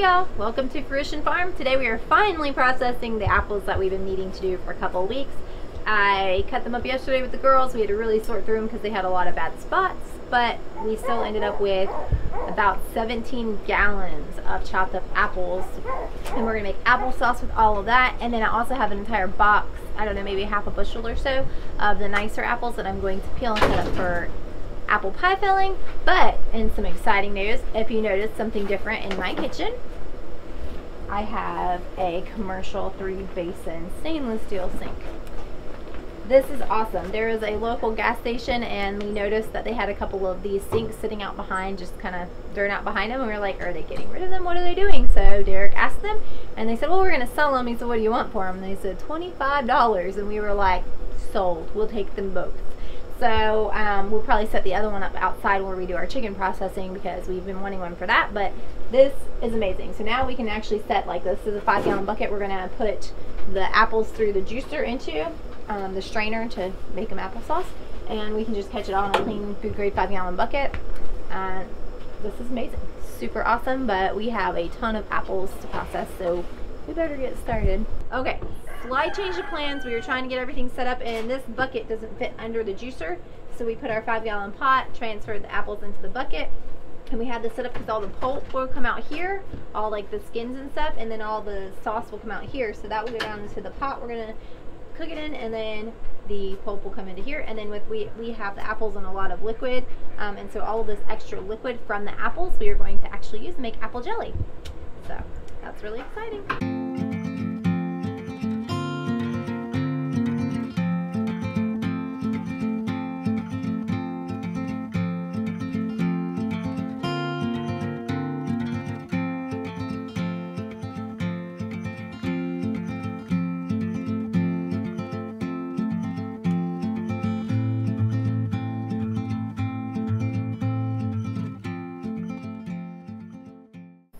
y'all, welcome to Fruition Farm. Today we are finally processing the apples that we've been needing to do for a couple of weeks. I cut them up yesterday with the girls. We had to really sort through them because they had a lot of bad spots, but we still ended up with about 17 gallons of chopped up apples, and we're gonna make applesauce with all of that. And then I also have an entire box, I don't know, maybe half a bushel or so of the nicer apples that I'm going to peel and cut up for apple pie filling. But in some exciting news, if you notice something different in my kitchen, I have a commercial 3-basin stainless steel sink. This is awesome. There is a local gas station and we noticed that they had a couple of these sinks sitting out behind, just kind of dirt out behind them, and we were like, are they getting rid of them? What are they doing? So Derek asked them and they said, well, we're going to sell them. He said, what do you want for them? And they said $25, and we were like, sold. We'll take them both. So we'll probably set the other one up outside where we do our chicken processing because we've been wanting one for that. But this is amazing. So now we can actually set, like, this is a 5-gallon bucket. We're going to put the apples through the juicer into the strainer to make them applesauce, and we can just catch it all in a clean food grade 5-gallon bucket. This is amazing, super awesome, but we have a ton of apples to process, so we better get started. Okay, slight change of plans. We were trying to get everything set up and this bucket doesn't fit under the juicer, so we put our 5-gallon pot, transferred the apples into the bucket, and we had this set up because all the pulp will come out here, all like the skins and stuff, and then all the sauce will come out here, so that will go down into the pot we're gonna cook it in, and then the pulp will come into here. And then we have the apples in a lot of liquid, and so all of this extra liquid from the apples we are going to actually use to make apple jelly. So that's really exciting.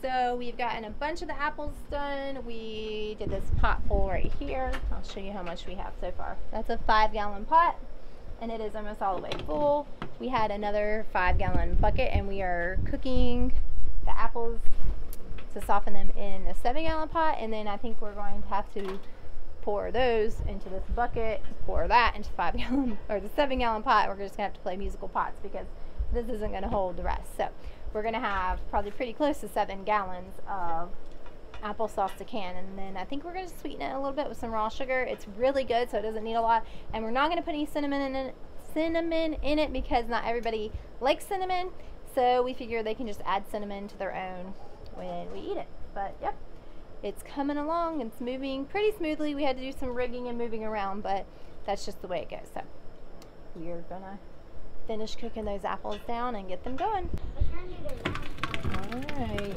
So we've gotten a bunch of the apples done. We did this pot full right here. I'll show you how much we have so far. That's a 5-gallon pot, and it is almost all the way full. We had another 5-gallon bucket, and we are cooking the apples to soften them in a 7-gallon pot, and then I think we're going to have to pour those into this bucket, pour that into 5-gallon or the 7-gallon pot. We're just gonna have to play musical pots because this isn't gonna hold the rest. So we're gonna have probably pretty close to 7 gallons of applesauce to can, and then I think we're gonna sweeten it a little bit with some raw sugar. It's really good, so it doesn't need a lot, and we're not gonna put any cinnamon in it because not everybody likes cinnamon, so we figure they can just add cinnamon to their own when we eat it. But yep, it's coming along. It's moving pretty smoothly. We had to do some rigging and moving around, but that's just the way it goes. So we're gonna finish cooking those apples down and get them going. Alright.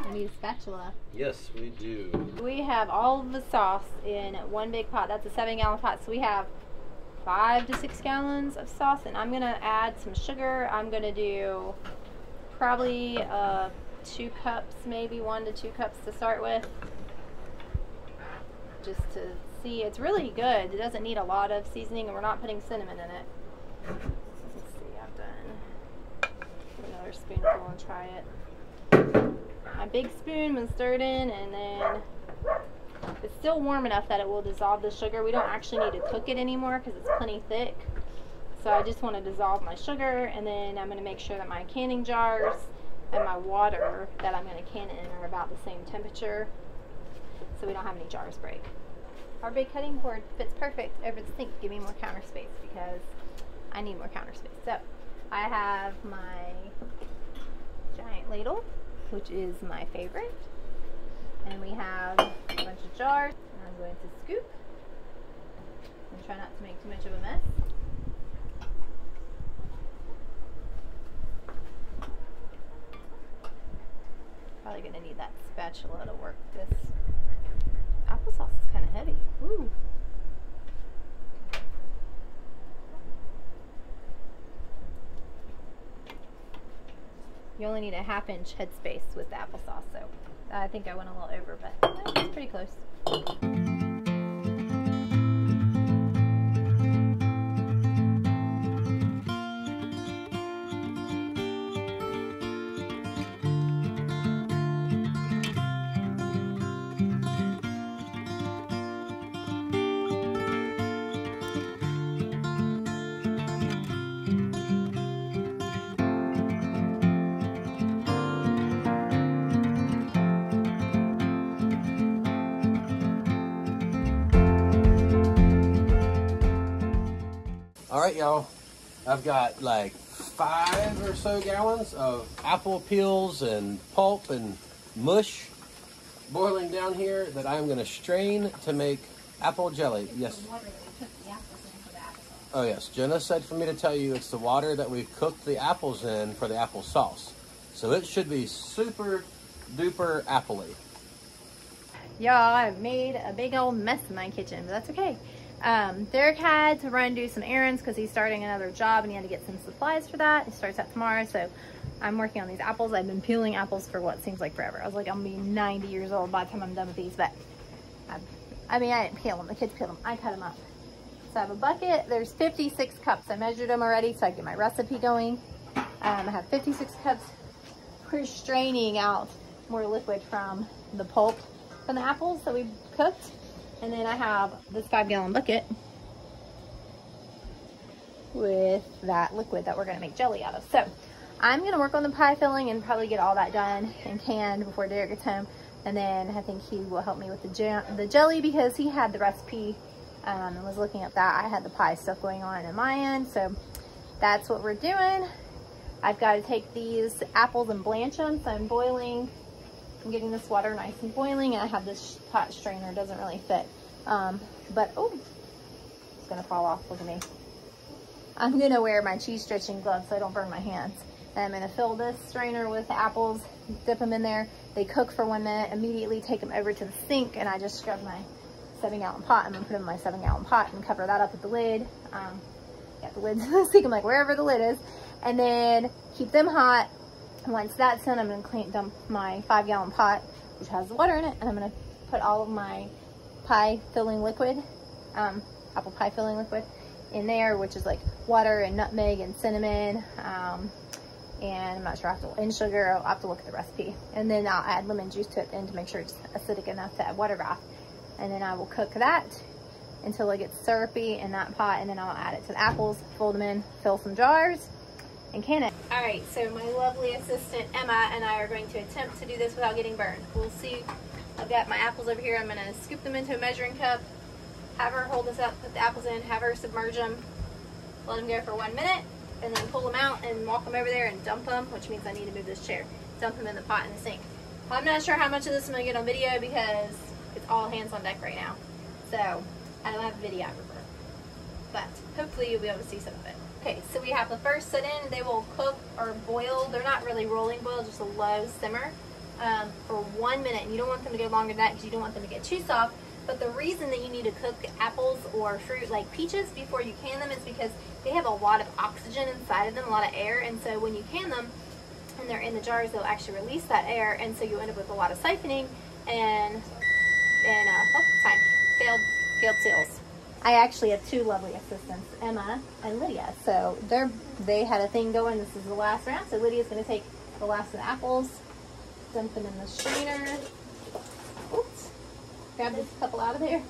We need a spatula. Yes, we do. We have all of the sauce in one big pot. That's a 7-gallon pot, so we have 5 to 6 gallons of sauce, and I'm gonna add some sugar. I'm gonna do probably 2 cups, maybe 1 to 2 cups to start with, just to see. It's really good. It doesn't need a lot of seasoning, and we're not putting cinnamon in it. Let's see, I've done another spoonful and try it. My big spoon was stirred in, and then it's still warm enough that it will dissolve the sugar. We don't actually need to cook it anymore because it's plenty thick. So I just want to dissolve my sugar, and then I'm going to make sure that my canning jars and my water that I'm going to can in are about the same temperature, so we don't have any jars break. Our big cutting board fits perfect over the sink. Give me more counter space because I need more counter space. So I have my giant ladle, which is my favorite, and we have a bunch of jars, and I'm going to scoop and try not to make too much of a mess. Probably going to need that spatula to work this. Applesauce is kind of heavy. Woo. You only need a 1/2 inch headspace with the applesauce, so I think I went a little over, but it's pretty close. right, y'all. I've got like 5 or so gallons of apple peels and pulp and mush boiling down here that I'm going to strain to make apple jelly. Yes. Oh yes, Jenna said for me to tell you it's the water that we cooked the apples in for the apple sauce. So it should be super duper appley. Y'all, I've made a big old mess in my kitchen, but that's okay. Derek had to run and do some errands because he's starting another job and he had to get some supplies for that. He starts that tomorrow, so I'm working on these apples. I've been peeling apples for what seems like forever. I was like, I'm gonna be 90 years old by the time I'm done with these, but I mean, I didn't peel them. The kids peeled them. I cut them up. So I have a bucket. There's 56 cups. I measured them already so I can get my recipe going. I have 56 cups. We're straining out more liquid from the pulp from the apples that we cooked. And then I have this 5-gallon bucket with that liquid that we're gonna make jelly out of. So I'm gonna work on the pie filling and probably get all that done and canned before Derek gets home. And then I think he will help me with the jelly because he had the recipe and was looking at that. I had the pie stuff going on in my end. So that's what we're doing. I've got to take these apples and blanch them. So I'm I'm getting this water nice and boiling, and I have this pot strainer. It doesn't really fit. But, oh, it's gonna fall off. Look at me. I'm gonna wear my cheese stretching gloves so I don't burn my hands. And I'm gonna fill this strainer with apples, dip them in there. They cook for 1 minute, immediately take them over to the sink, and I just scrub my 7-gallon pot. I'm gonna put them in my 7-gallon pot and cover that up with the lid. Got the lid to the sink. I'm like, wherever the lid is. And then keep them hot. Once that's done, I'm gonna dump my 5-gallon pot, which has the water in it, and I'm gonna put all of my pie filling liquid, apple pie filling liquid in there, which is like water and nutmeg and cinnamon, and I'm not sure, and sugar. I'll have to look at the recipe. And then I'll add lemon juice to it then to make sure it's acidic enough to add water bath. And then I will cook that until it gets syrupy in that pot, and then I'll add it to the apples, fold them in, fill some jars, and can it. All right, so my lovely assistant Emma and I are going to attempt to do this without getting burned. We'll see. I've got my apples over here. I'm gonna scoop them into a measuring cup, have her hold this up, put the apples in, have her submerge them, let them go for 1 minute, and then pull them out and walk them over there and dump them, which means I need to move this chair. Dump them in the pot in the sink. I'm not sure how much of this I'm gonna get on video because it's all hands on deck right now. So I don't have a videographer, but hopefully you'll be able to see some of it. Okay, so we have the first sit in. They will cook or boil. They're not really rolling boil, just a low simmer for 1 minute. And you don't want them to go longer than that because you don't want them to get too soft. But the reason that you need to cook apples or fruit like peaches before you can them is because they have a lot of oxygen inside of them, a lot of air. And so when you can them and they're in the jars, they'll actually release that air. And so you end up with a lot of siphoning and failed seals. I actually have 2 lovely assistants, Emma and Lydia. So they had a thing going. This is the last round. So Lydia's going to take the last of the apples, dump them in the strainer. Oops. Grab this couple out of there.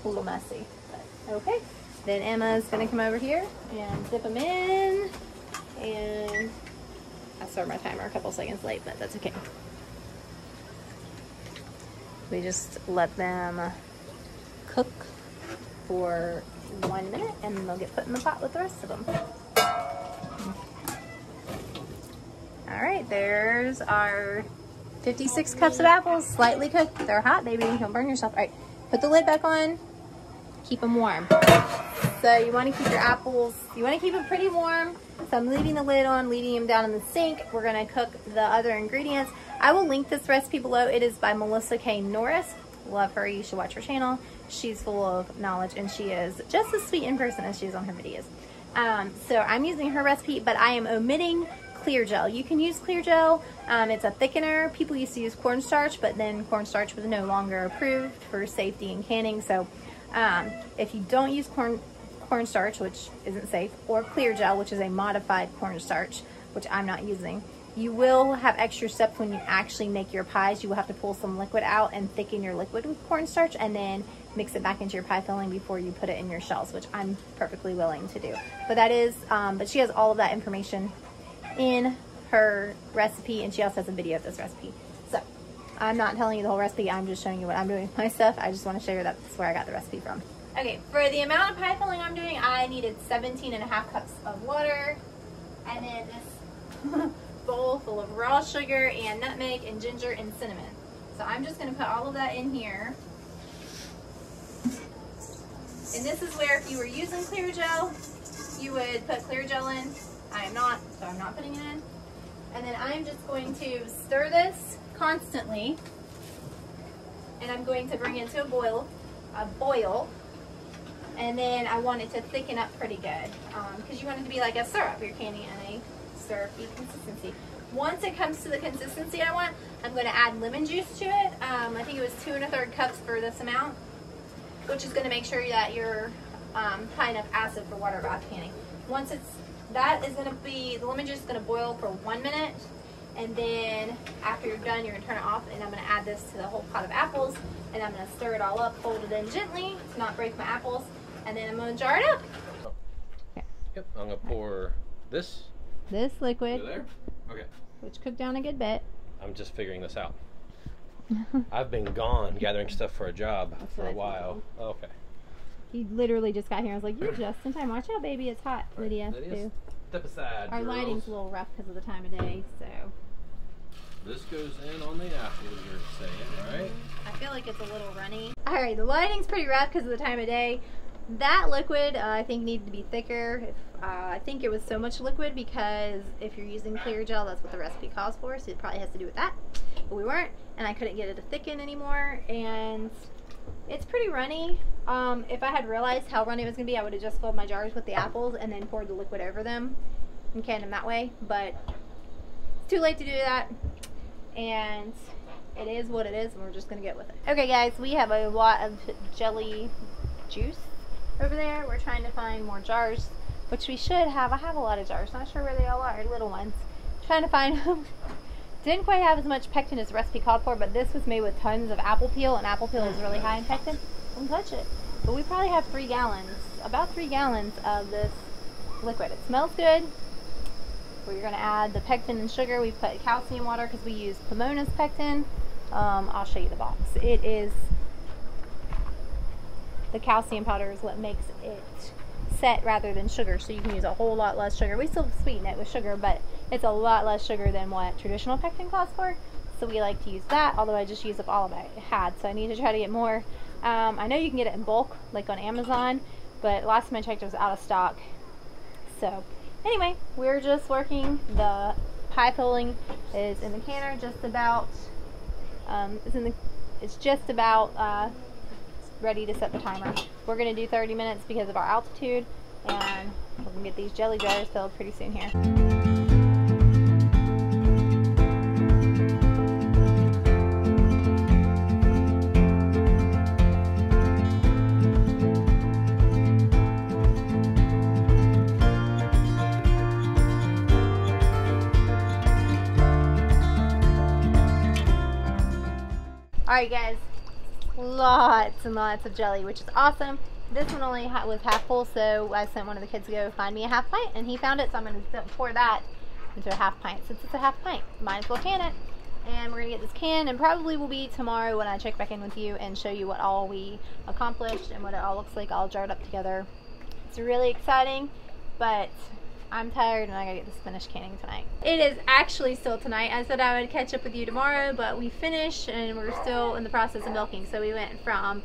A little messy, but okay. Then Emma's going to come over here and dip them in. And I started my timer a couple seconds late, but that's okay. We just let them cook for 1 minute and then they'll get put in the pot with the rest of them. All right, there's our 56 cups of apples, slightly cooked. They're hot, baby. Don't burn yourself. All right, put the lid back on, keep them warm. So you want to keep your apples, you want to keep them pretty warm. So I'm leaving the lid on, leaving them down in the sink. We're going to cook the other ingredients. I will link this recipe below. It is by Melissa K. Norris. Love her. You should watch her channel. She's full of knowledge and she is just as sweet in person as she is on her videos. So I'm using her recipe, but I am omitting clear gel. You can use clear gel. It's a thickener. People used to use cornstarch, but then cornstarch was no longer approved for safety in canning. So if you don't use cornstarch, which isn't safe, or clear gel, which is a modified cornstarch, which I'm not using, you will have extra steps when you actually make your pies. You will have to pull some liquid out and thicken your liquid with cornstarch and then mix it back into your pie filling before you put it in your shells, which I'm perfectly willing to do. But that is, but she has all of that information in her recipe, and she also has a video of this recipe. So I'm not telling you the whole recipe. I'm just showing you what I'm doing with my stuff. I just want to show you that's where I got the recipe from. Okay, for the amount of pie filling I'm doing, I needed 17.5 cups of water, and then this bowl full of raw sugar and nutmeg and ginger and cinnamon. So I'm just going to put all of that in here. And this is where if you were using clear gel, you would put clear gel in. I am not, so I'm not putting it in. And then I'm just going to stir this constantly, and I'm going to bring it to a boil, and then I want it to thicken up pretty good, because you want it to be like a syrup. You're canning in a syrupy consistency. Once it comes to the consistency I want, I'm going to add lemon juice to it. I think it was 2 1/3 cups for this amount, which is going to make sure that you're high enough acid for water bath canning. Once that is going to be, the lemon juice is going to boil for 1 minute, and then after you're done, you're going to turn it off, and I'm going to add this to the whole pot of apples, and I'm going to stir it all up, fold it in gently to not break my apples, and then I'm going to jar it up. Yep, I'm going to pour this liquid, there. Okay. which cooked down a good bit. I'm just figuring this out. I've been gone gathering stuff for a job for a while. Oh, okay. He literally just got here. I was like, you're just in time. Watch out, baby. It's hot. Right. Lydia, Lydia, step aside, our girls. lighting's a little rough because of the time of day, so. This goes in on the apple, you're saying, right? I feel like it's a little runny. All right, the lighting's pretty rough because of the time of day. That liquid, I think, needed to be thicker. I think it was so much liquid because if you're using clear gel, that's what the recipe calls for, so it probably has to do with that. But we weren't, and I couldn't get it to thicken anymore, and it's pretty runny. If I had realized how runny it was going to be, I would have just filled my jars with the apples and then poured the liquid over them and canned them that way, but it's too late to do that, and it is what it is, and we're just going to get with it. Okay, guys, we have a lot of jelly juice over there. We're trying to find more jars, which we should have. I have a lot of jars. Not sure where they all are. Little ones. Trying to find them. Didn't quite have as much pectin as the recipe called for, but this was made with tons of apple peel, and apple peel is really high in pectin. Don't touch it. But we probably have 3 gallons, about 3 gallons of this liquid. It smells good. We're going to add the pectin and sugar. We put calcium water because we use Pomona's pectin. I'll show you the box. It is, the calcium powder is what makes it set rather than sugar, so you can use a whole lot less sugar. We still sweeten it with sugar, but it's a lot less sugar than what traditional pectin calls for, so we like to use that, although I just used up all of it I had, so I need to try to get more. I know you can get it in bulk, like on Amazon, but last time I checked it was out of stock. So anyway, we're just working. The pie filling is in the canner, just about it's just about ready to set the timer. We're going to do 30 minutes because of our altitude, and we're going to get these jelly jars filled pretty soon here. Alright guys, lots and lots of jelly, which is awesome. This one only was half full, so I sent one of the kids to go find me a half pint, and he found it, so I'm going to pour that into a half pint. Since it's a half pint, might as well can it. And we're going to get this canned, and probably will be tomorrow when I check back in with you and show you what all we accomplished and what it all looks like all jarred up together. It's really exciting, but I'm tired and I gotta get this finished canning tonight. It is actually still tonight. I said I would catch up with you tomorrow, but we finished and we're still in the process of milking. So we went from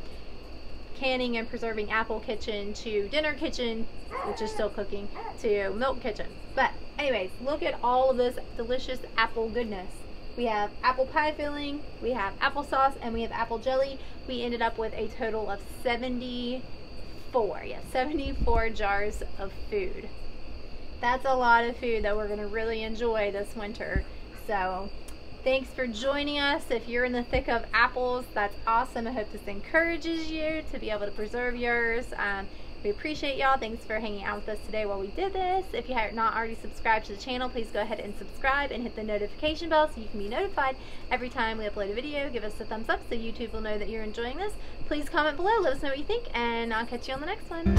canning and preserving apple kitchen to dinner kitchen, which is still cooking, to milk kitchen. But anyways, look at all of this delicious apple goodness. We have apple pie filling, we have applesauce, and we have apple jelly. We ended up with a total of 74 jars of food. That's a lot of food that we're going to really enjoy this winter. So thanks for joining us. If you're in the thick of apples, that's awesome. I hope this encourages you to be able to preserve yours. We appreciate y'all. Thanks for hanging out with us today while we did this. If you have not already subscribed to the channel, please go ahead and subscribe and hit the notification bell so you can be notified every time we upload a video. Give us a thumbs up so YouTube will know that you're enjoying this. Please comment below. Let us know what you think, and I'll catch you on the next one.